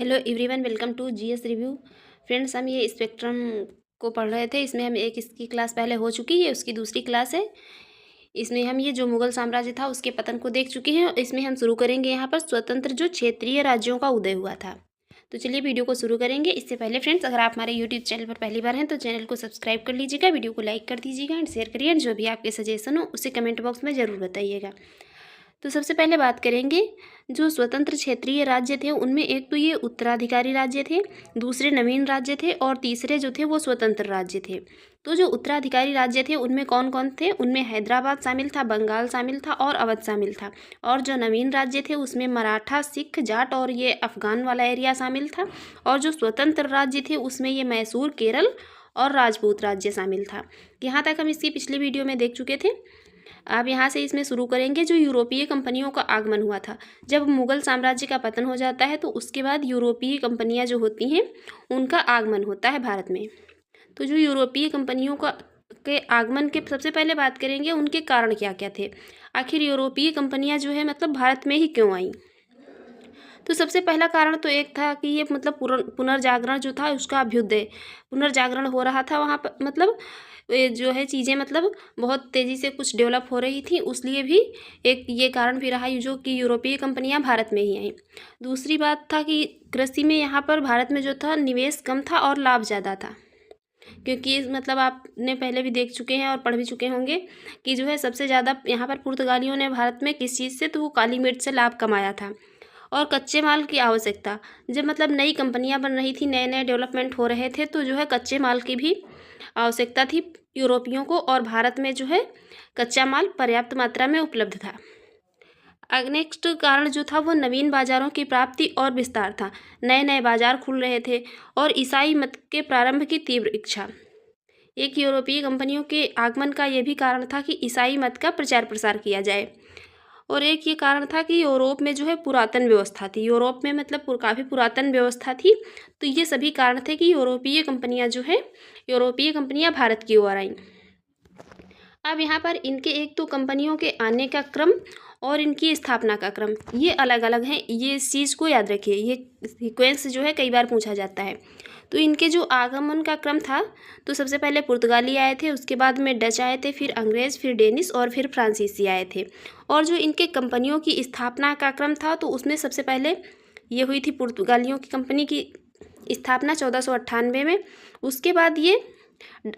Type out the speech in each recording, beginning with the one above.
Hello everyone, welcome to GS review. Friends, हम ये spectrum को पढ़ रहे थे। इसमें हम इसकी क्लास पहले हो चुकी है, उसकी दूसरी क्लास है। इसमें हम ये जो मुगल साम्राज्य था उसके पतन को देख चुके हैं। इसमें हम शुरू करेंगे यहाँ पर स्वतंत्र जो क्षेत्रीय राज्यों का उदय हुआ था। तो चलिए वीडियो को शुरू करेंगे। इससे पहले फ्रेंड्स, अगर आप हमारे यूट्यूब चैनल पर पहली बार हैं तो चैनल को सब्सक्राइब कर लीजिएगा, वीडियो को लाइक कर दीजिएगा एंड शेयर करिए। जो भी आपके सजेशन हो उसे कमेंट बॉक्स में ज़रूर बताइएगा। तो सबसे पहले बात करेंगे जो स्वतंत्र क्षेत्रीय राज्य थे उनमें एक तो ये उत्तराधिकारी राज्य थे, दूसरे नवीन राज्य थे और तीसरे जो थे वो स्वतंत्र राज्य थे। तो जो उत्तराधिकारी राज्य थे उनमें कौन कौन थे? उनमें हैदराबाद शामिल था, बंगाल शामिल था और अवध शामिल था। और जो नवीन राज्य थे उसमें मराठा, सिख, जाट और ये अफगान वाला एरिया शामिल था। और जो स्वतंत्र राज्य थे उसमें ये मैसूर, केरल और राजपूत राज्य शामिल था। यहाँ तक हम इसकी पिछली वीडियो में देख चुके थे। अब यहाँ से इसमें शुरू करेंगे। जो यूरोपीय कंपनियों का आगमन हुआ था, जब मुगल साम्राज्य का पतन हो जाता है तो उसके बाद यूरोपीय कंपनियाँ जो होती हैं उनका आगमन होता है भारत में। तो जो यूरोपीय कंपनियों का के आगमन के सबसे पहले बात करेंगे उनके कारण क्या क्या थे। आखिर यूरोपीय कंपनियाँ जो है मतलब भारत में ही क्यों आई? तो सबसे पहला कारण तो एक था कि ये मतलब पुनर्जागरण जो था उसका अभ्युदय, पुनर्जागरण हो रहा था वहाँ पर। मतलब ये जो है चीज़ें मतलब बहुत तेज़ी से कुछ डेवलप हो रही थी, उसलिए भी एक ये कारण भी रहा जो कि यूरोपीय कंपनियां भारत में ही आईं। दूसरी बात था कि कृषि में यहाँ पर भारत में जो था निवेश कम था और लाभ ज़्यादा था। क्योंकि मतलब आपने पहले भी देख चुके हैं और पढ़ भी चुके होंगे कि जो है सबसे ज़्यादा यहाँ पर पुर्तगालियों ने भारत में किस चीज़ से, तो वो काली मिर्च से लाभ कमाया था। और कच्चे माल की आवश्यकता, जब मतलब नई कंपनियां बन रही थी, नए नए डेवलपमेंट हो रहे थे, तो जो है कच्चे माल की भी आवश्यकता थी यूरोपियों को। और भारत में जो है कच्चा माल पर्याप्त मात्रा में उपलब्ध था। नेक्स्ट कारण जो था वो नवीन बाजारों की प्राप्ति और विस्तार था। नए नए बाजार खुल रहे थे और ईसाई मत के प्रारंभ की तीव्र इच्छा। एक यूरोपीय कंपनियों के आगमन का यह भी कारण था कि ईसाई मत का प्रचार प्रसार किया जाए। और एक ये कारण था कि यूरोप में जो है पुरातन व्यवस्था थी। यूरोप में मतलब काफ़ी पुरातन व्यवस्था थी। तो ये सभी कारण थे कि यूरोपीय कंपनियां भारत की ओर आईं। अब यहाँ पर इनके एक तो कंपनियों के आने का क्रम और इनकी स्थापना का क्रम ये अलग अलग हैं। ये इस चीज़ को याद रखिए, ये सीक्वेंस जो है कई बार पूछा जाता है। तो इनके जो आगमन का क्रम था, तो सबसे पहले पुर्तगाली आए थे, उसके बाद में डच आए थे, फिर अंग्रेज़, फिर डेनिश और फिर फ्रांसीसी आए थे। और जो इनके कंपनियों की स्थापना का क्रम था तो उसमें सबसे पहले ये हुई थी पुर्तगालियों की कंपनी की स्थापना 1498 में। उसके बाद ये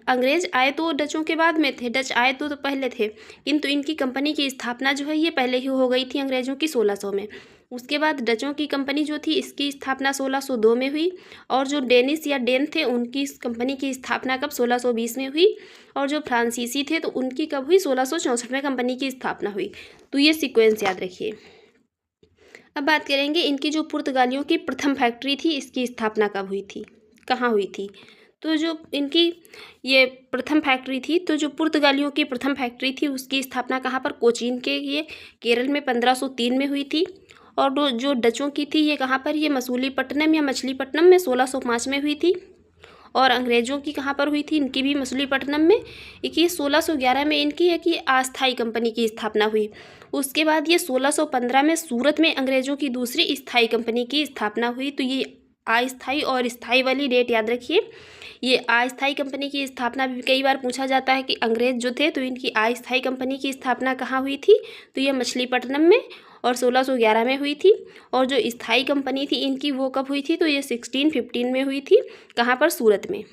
अंग्रेज़ आए तो डचों के बाद में थे, डच आए तो पहले थे, किंतु इनकी कंपनी की स्थापना जो है ये पहले ही हो गई थी अंग्रेज़ों की 1600 में। उसके बाद डचों की कंपनी जो थी इसकी स्थापना 1602 में हुई। और जो डेनिश या डेन थे उनकी इस कंपनी की स्थापना कब 1620 में हुई। और जो फ्रांसीसी थे तो उनकी कब हुई 1664 में कंपनी की स्थापना हुई। तो ये सीक्वेंस याद रखिए। अब बात करेंगे इनकी जो पुर्तगालियों की प्रथम फैक्ट्री थी इसकी स्थापना कब हुई थी, कहाँ हुई थी। तो जो इनकी ये प्रथम फैक्ट्री थी, तो जो पुर्तगालियों की प्रथम फैक्ट्री थी उसकी स्थापना कहाँ पर, कोचीन के ये केरल में 1503 में हुई थी। और जो डचों की थी ये कहाँ पर, ये मसूलीपट्टनम या मछलीपट्टनम में 1605 में हुई थी। और अंग्रेज़ों की कहाँ पर हुई थी, इनकी भी मछलीपट्टनम में। एक ये 1611 में इनकी एक ये अस्थायी कंपनी की स्थापना हुई। उसके बाद ये 1615 में सूरत में अंग्रेज़ों की दूसरी स्थायी कंपनी की स्थापना हुई। तो ये अस्थायी और स्थायी वाली डेट याद रखिए। ये अस्थायी कंपनी की स्थापना भी कई बार पूछा जाता है कि अंग्रेज़ जो थे तो इनकी अस्थायी कंपनी की स्थापना कहाँ हुई थी, तो ये मछलीपट्टनम में और 1611 में हुई थी। और जो स्थायी कंपनी थी इनकी वो कब हुई थी, तो ये 1615 में हुई थी। कहाँ पर, सूरत में।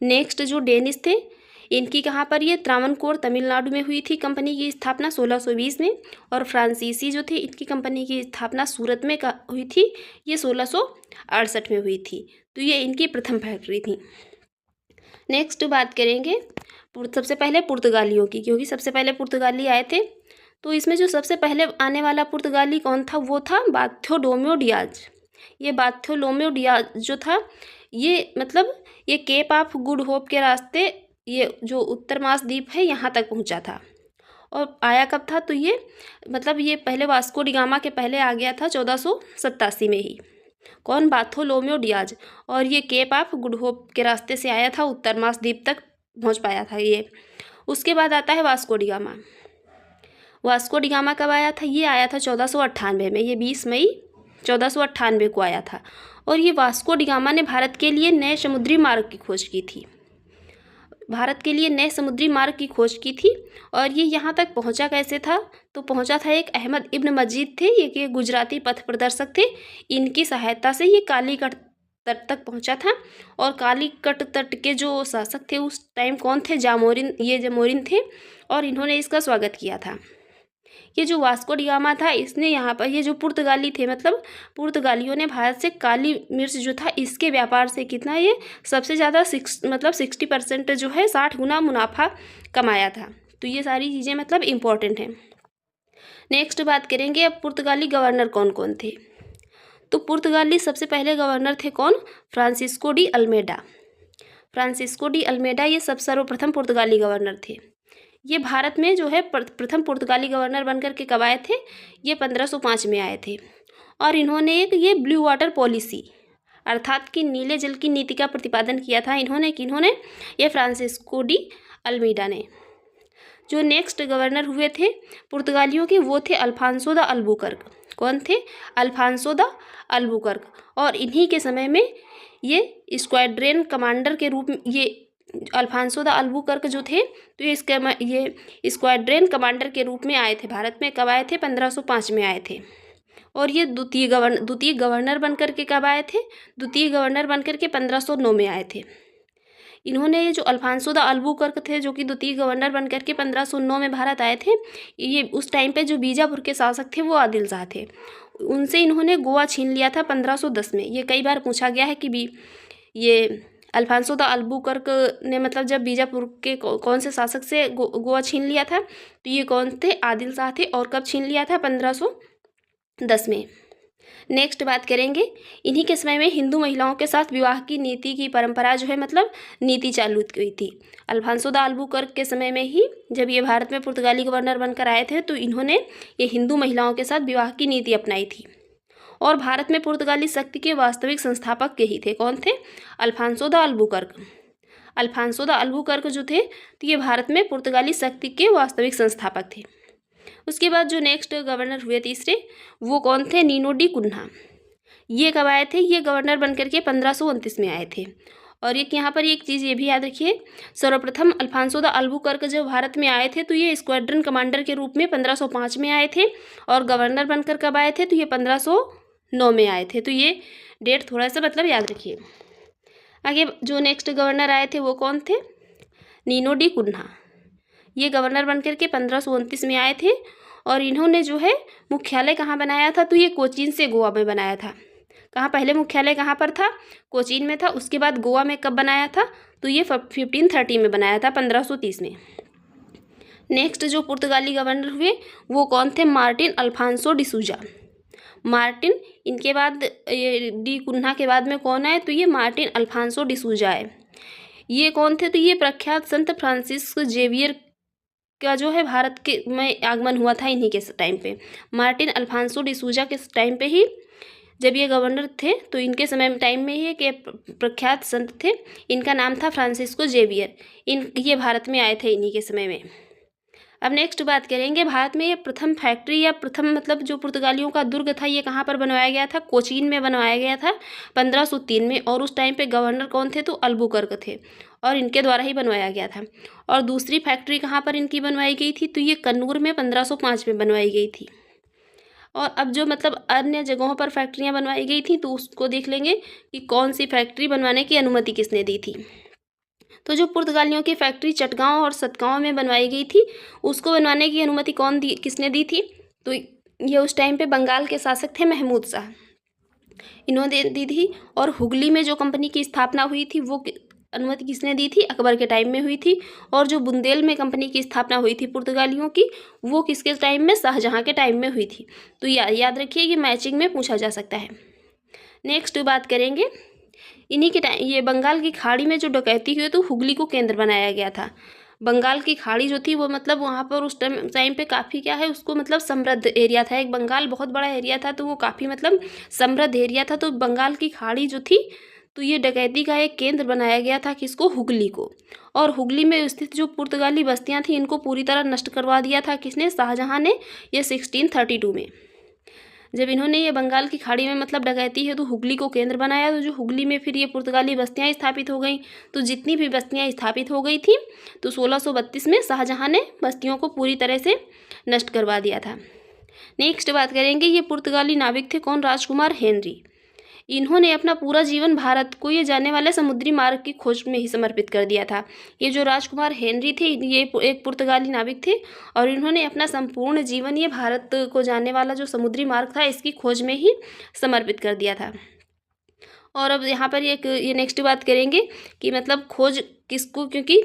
नेक्स्ट जो डेनिश थे इनकी कहाँ पर, ये त्रावणकोर तमिलनाडु में हुई थी कंपनी की स्थापना 1620 में। और फ्रांसीसी जो थे इनकी कंपनी की स्थापना सूरत में हुई थी, ये 1668 में हुई थी। तो ये इनकी प्रथम फैक्ट्री थी। नेक्स्ट बात करेंगे सबसे पहले पुर्तगालियों की, क्योंकि सबसे पहले पुर्तगाली आए थे। तो इसमें जो सबसे पहले आने वाला पुर्तगाली कौन था, वो था बार्थोलोम्यो डियाज। ये बार्थोलोम्यो डियाज जो था ये मतलब ये केप ऑफ गुड होप के रास्ते, ये जो उत्तर महाद्वीप है यहाँ तक पहुँचा था। और आया कब था, तो ये मतलब ये पहले वास्को डिगामा के पहले आ गया था 1487 में ही। कौन, बार्थोलोम्यो डियाज। और ये केप ऑफ गुड होप के रास्ते से आया था, उत्तर महाद्वीप तक पहुँच पाया था ये। उसके बाद आता है वास्को डिगामा। वास्को डिगामा कब आया था, ये आया था 1498 में, ये 20 मई 1498 को आया था। और ये वास्को डी गामा ने भारत के लिए नए समुद्री मार्ग की खोज की थी। भारत के लिए नए समुद्री मार्ग की खोज की थी। और ये यहाँ तक पहुँचा कैसे था? तो पहुँचा था एक अहमद इब्न मजीद थे, ये गुजराती पथ प्रदर्शक थे। इनकी सहायता से ये कालीकट तट तक पहुँचा था। और कालीकट तट के जो शासक थे उस टाइम कौन थे? जामोरिन, ये जामोरिन थे। और इन्होंने इसका स्वागत किया था। ये जो वास्को डी गामा था, इसने यहाँ पर, ये जो पुर्तगाली थे, मतलब पुर्तगालियों ने भारत से काली मिर्च जो था इसके व्यापार से कितना, ये सबसे ज़्यादा 60% जो है 60 गुना मुनाफा कमाया था। तो ये सारी चीज़ें मतलब इम्पोर्टेंट हैं। नेक्स्ट बात करेंगे अब पुर्तगाली गवर्नर कौन कौन थे। तो पुर्तगाली सबसे पहले गवर्नर थे कौन? Francisco de Almeida. Francisco de Almeida ये सर्वप्रथम पुर्तगाली गवर्नर थे। ये भारत में जो है प्रथम पुर्तगाली गवर्नर बनकर के कब आए थे? ये 1505 में आए थे। और इन्होंने एक ये ब्लू वाटर पॉलिसी अर्थात कि नीले जल की नीति का प्रतिपादन किया था। किन्होंने? ये फ्रांसिस्को डी अल्मेडा ने। जो नेक्स्ट गवर्नर हुए थे पुर्तगालियों के, वो थे अल्फांसो द अल्बुकर्क। कौन थे? Alfonso de Albuquerque. और इन्हीं के समय में ये स्क्वाड्रन कमांडर के रूप में, ये अल्फांसो द अल्बुकर्क जो थे, तो ये स्क्वाड्रन कमांडर के रूप में आए थे भारत में। कब आए थे? 1505 में आए थे। और ये द्वितीय गवर्नर बनकर के कब आए थे? द्वितीय गवर्नर बनकर के 1509 में आए थे। इन्होंने, ये जो अल्फांसो द अल्बुकर्क थे जो कि द्वितीय गवर्नर बनकर के 1509 में भारत आए थे, ये उस टाइम पे जो बीजापुर के शासक थे वो आदिल शाह थे। उनसे इन्होंने गोवा छीन लिया था 1510 में। ये कई बार पूछा गया है कि ये अल्फांसो द अल्बुकर्क ने मतलब जब बीजापुर के कौन से शासक से गोवा छीन लिया था, तो ये कौन थे? आदिल शाह थे। और कब छीन लिया था? 1510 में। नेक्स्ट बात करेंगे, इन्हीं के समय में हिंदू महिलाओं के साथ विवाह की नीति की परंपरा जो है मतलब नीति चालू हुई थी। अल्फांसो द अल्बुकर्क के समय में ही जब ये भारत में पुर्तगाली गवर्नर बनकर आए थे, तो इन्होंने ये हिंदू महिलाओं के साथ विवाह की नीति अपनाई थी। और भारत में पुर्तगाली शक्ति के वास्तविक संस्थापक यही थे। कौन थे? Alfonso de Albuquerque. Alfonso de Albuquerque जो थे, तो ये भारत में पुर्तगाली शक्ति के वास्तविक संस्थापक थे। उसके बाद जो नेक्स्ट गवर्नर हुए तीसरे, वो कौन थे? Nuno da Cunha. ये कब आए थे? ये गवर्नर बनकर के 1529 में आए थे। और एक यहाँ पर एक चीज़ ये भी याद रखिए, सर्वप्रथम अल्फांसो द अल्बुकर्क जब भारत में आए थे तो ये स्क्वाड्रन कमांडर के रूप में 1505 में आए थे। और गवर्नर बनकर कब आए थे? तो ये 1509 में आए थे। तो ये डेट थोड़ा सा मतलब याद रखिए। आगे जो नेक्स्ट गवर्नर आए थे वो कौन थे? Nuno da Cunha. ये गवर्नर बनकर के 1529 में आए थे। और इन्होंने जो है मुख्यालय कहाँ बनाया था? तो ये कोचीन से गोवा में बनाया था। कहाँ? पहले मुख्यालय कहाँ पर था? कोचीन में था। उसके बाद गोवा में कब बनाया था? तो ये 1530 में बनाया था, 1530 में। नेक्स्ट जो पुर्तगाली गवर्नर हुए वो कौन थे? Martin Alphonso D'Souza. मार्टिन, इनके बाद ये डी कुन्हा के बाद में कौन आए? तो ये मार्टिन अल्फांसो डिसूजा आए। ये कौन थे? तो ये प्रख्यात संत फ्रांसिस जेवियर का जो है भारत के में आगमन हुआ था इन्हीं के टाइम पे। मार्टिन अल्फांसो डिसूजा के टाइम पे ही जब ये गवर्नर थे, तो इनके समय टाइम में ही के प्रख्यात संत थे, इनका नाम था फ्रांसिस्को जेवियर। ये भारत में आए थे इन्हीं के समय में। अब नेक्स्ट बात करेंगे, भारत में ये प्रथम फैक्ट्री या प्रथम मतलब जो पुर्तगालियों का दुर्ग था, ये कहाँ पर बनवाया गया था? कोचीन में बनवाया गया था 1503 में। और उस टाइम पे गवर्नर कौन थे? तो अल्बुकर्क थे। और इनके द्वारा ही बनवाया गया था। और दूसरी फैक्ट्री कहाँ पर इनकी बनवाई गई थी? तो ये कन्नूर में 1505 में बनवाई गई थी। और अब जो मतलब अन्य जगहों पर फैक्ट्रियाँ बनवाई गई थी, तो उसको देख लेंगे कि कौन सी फैक्ट्री बनवाने की अनुमति किसने दी थी। तो जो पुर्तगालियों की फैक्ट्री चटगांव और सतगांव में बनवाई गई थी, उसको बनवाने की अनुमति किसने दी थी? तो ये उस टाइम पे बंगाल के शासक थे महमूद शाह, इन्होंने दी थी। और हुगली में जो कंपनी की स्थापना हुई थी वो अनुमति किसने दी थी? अकबर के टाइम में हुई थी। और जो बुंदेल में कंपनी की स्थापना हुई थी पुर्तगालियों की, वो किसके टाइम में? शाहजहाँ के टाइम में हुई थी। तो याद रखिए, ये मैचिंग में पूछा जा सकता है। नेक्स्ट बात करेंगे, इन्हीं के टाइम ये बंगाल की खाड़ी में जो डकैती हुई तो हुगली को केंद्र बनाया गया था। बंगाल की खाड़ी जो थी वो मतलब वहाँ पर उस टाइम पे काफ़ी क्या है उसको मतलब समृद्ध एरिया था। एक बंगाल बहुत बड़ा एरिया था, तो वो काफ़ी मतलब समृद्ध एरिया था। तो बंगाल की खाड़ी जो थी, तो ये डकैती का एक केंद्र बनाया गया था। किसको? हुगली को। और हुगली में स्थित जो पुर्तगाली बस्तियाँ थी, इनको पूरी तरह नष्ट करवा दिया था। किसने? शाहजहाँ ने। ये 1632 में। जब इन्होंने ये बंगाल की खाड़ी में मतलब डकैती है तो हुगली को केंद्र बनाया, तो जो हुगली में फिर ये पुर्तगाली बस्तियाँ स्थापित हो गई। तो जितनी भी बस्तियाँ स्थापित हो गई थी तो 1632 में शाहजहाँ ने बस्तियों को पूरी तरह से नष्ट करवा दिया था। नेक्स्ट बात करेंगे, ये पुर्तगाली नाविक थे कौन? राजकुमार हेनरी। इन्होंने अपना पूरा जीवन भारत को ये जाने वाले समुद्री मार्ग की खोज में ही समर्पित कर दिया था। ये जो राजकुमार हेनरी थे ये एक पुर्तगाली नाविक थे और इन्होंने अपना संपूर्ण जीवन ये भारत को जाने वाला जो समुद्री मार्ग था इसकी खोज में ही समर्पित कर दिया था। और अब यहाँ पर ये नेक्स्ट बात करेंगे कि मतलब खोज किसको, क्योंकि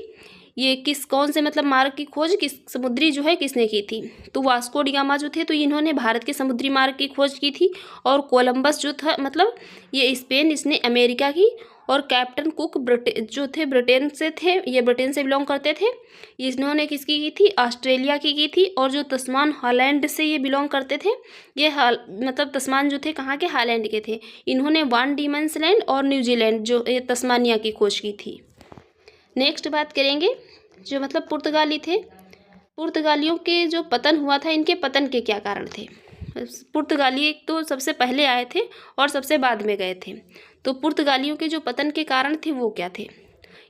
ये कौन से मतलब मार्ग की खोज किस समुद्री जो है किसने की थी? तो वास्को डी गामा जो थे तो इन्होंने भारत के समुद्री मार्ग की खोज की थी। और कोलंबस जो था मतलब ये स्पेन, इसने अमेरिका की। और कैप्टन कुक जो थे ब्रिटेन से थे, ये ब्रिटेन से बिलोंग करते थे। इन्होंने किसकी की थी? ऑस्ट्रेलिया की थी। और जो तस्मान हॉलैंड से ये बिलोंग करते थे, ये मतलब तस्मान जो थे कहाँ के? हॉलैंड के थे। इन्होंने वान डीमन्स लैंड और न्यूजीलैंड जो ये तस्मानिया की खोज की थी। नेक्स्ट बात करेंगे, जो मतलब पुर्तगाली थे, पुर्तगालियों के जो पतन हुआ था, इनके पतन के क्या कारण थे? पुर्तगाली एक तो सबसे पहले आए थे और सबसे बाद में गए थे। तो पुर्तगालियों के जो पतन के कारण थे वो क्या थे?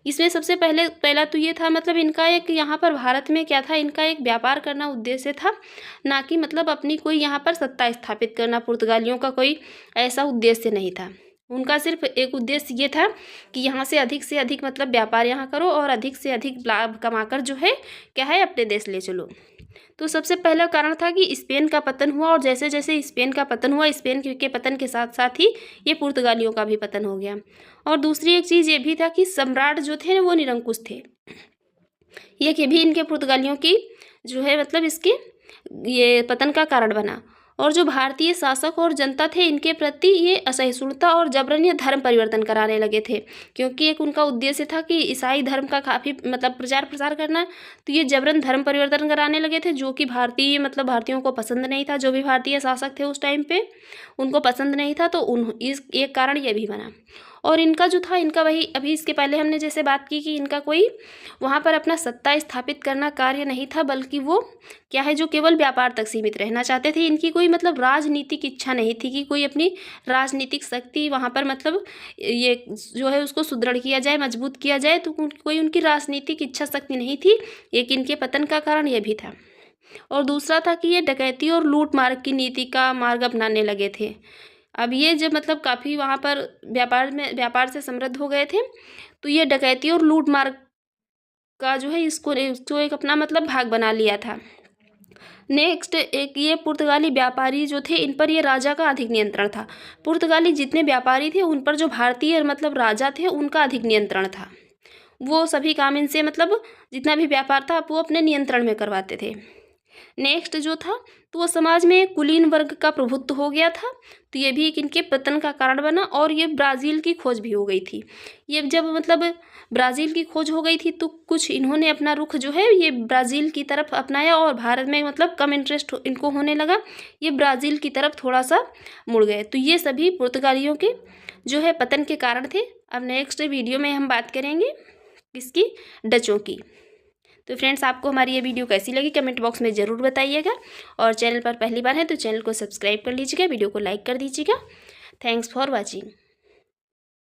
इसमें सबसे पहला तो ये था मतलब इनका एक यहाँ पर भारत में क्या था, इनका एक व्यापार करना उद्देश्य था, ना कि मतलब अपनी कोई यहाँ पर सत्ता स्थापित करना। पुर्तगालियों का कोई ऐसा उद्देश्य नहीं था। उनका सिर्फ एक उद्देश्य ये था कि यहाँ से अधिक मतलब व्यापार यहाँ करो और अधिक से अधिक लाभ कमाकर जो है क्या है अपने देश ले चलो। तो सबसे पहला कारण था कि स्पेन का पतन हुआ और जैसे जैसे स्पेन का पतन हुआ, स्पेन के पतन के साथ साथ ही ये पुर्तगालियों का भी पतन हो गया। और दूसरी एक चीज़ ये भी था कि सम्राट जो थे वो निरंकुश थे। ये भी इनके पुर्तगालियों की जो है मतलब इसके ये पतन का कारण बना। और जो भारतीय शासक और जनता थे इनके प्रति ये असहिष्णुता और जबरन ये धर्म परिवर्तन कराने लगे थे, क्योंकि एक उनका उद्देश्य था कि ईसाई धर्म का काफ़ी मतलब प्रचार प्रसार करना। तो ये जबरन धर्म परिवर्तन कराने लगे थे, जो कि भारतीयों को पसंद नहीं था। जो भी भारतीय शासक थे उस टाइम पे उनको पसंद नहीं था। तो इस एक कारण ये भी बना। और इनका जो था, इनका वही अभी इसके पहले हमने जैसे बात की कि इनका कोई वहाँ पर अपना सत्ता स्थापित करना कार्य नहीं था, बल्कि वो क्या है जो केवल व्यापार तक सीमित रहना चाहते थे। इनकी कोई मतलब राजनीतिक इच्छा नहीं थी कि कोई अपनी राजनीतिक शक्ति वहाँ पर मतलब ये जो है उसको सुदृढ़ किया जाए, मजबूत किया जाए। तो कोई उनकी राजनीतिक इच्छा शक्ति नहीं थी। एक इनके पतन का कारण यह भी था। और दूसरा था कि ये डकैती और लूट मार्ग की नीति का मार्ग अपनाने लगे थे। अब ये जब मतलब काफ़ी वहाँ पर व्यापार से समृद्ध हो गए थे, तो ये डकैती और लूट मार्ग का जो है इसको एक अपना मतलब भाग बना लिया था। नेक्स्ट एक ये पुर्तगाली व्यापारी जो थे, इन पर ये राजा का अधिक नियंत्रण था। पुर्तगाली जितने व्यापारी थे उन पर जो भारतीय मतलब राजा थे उनका अधिक नियंत्रण था। वो सभी काम इनसे मतलब जितना भी व्यापार था वो अपने नियंत्रण में करवाते थे। नेक्स्ट जो था तो वो समाज में कुलीन वर्ग का प्रभुत्व हो गया था। तो ये भी एक इनके पतन का कारण बना। और ये ब्राज़ील की खोज भी हो गई थी। ये जब मतलब ब्राज़ील की खोज हो गई थी तो कुछ इन्होंने अपना रुख जो है ये ब्राज़ील की तरफ अपनाया और भारत में मतलब कम इंटरेस्ट इनको होने लगा। ये ब्राज़ील की तरफ थोड़ा सा मुड़ गए। तो ये सभी पुर्तगालियों के जो है पतन के कारण थे। अब नेक्स्ट वीडियो में हम बात करेंगे किसकी? डचों की। तो फ्रेंड्स, आपको हमारी ये वीडियो कैसी लगी कमेंट बॉक्स में ज़रूर बताइएगा। और चैनल पर पहली बार है तो चैनल को सब्सक्राइब कर लीजिएगा, वीडियो को लाइक कर दीजिएगा। Thanks for watching.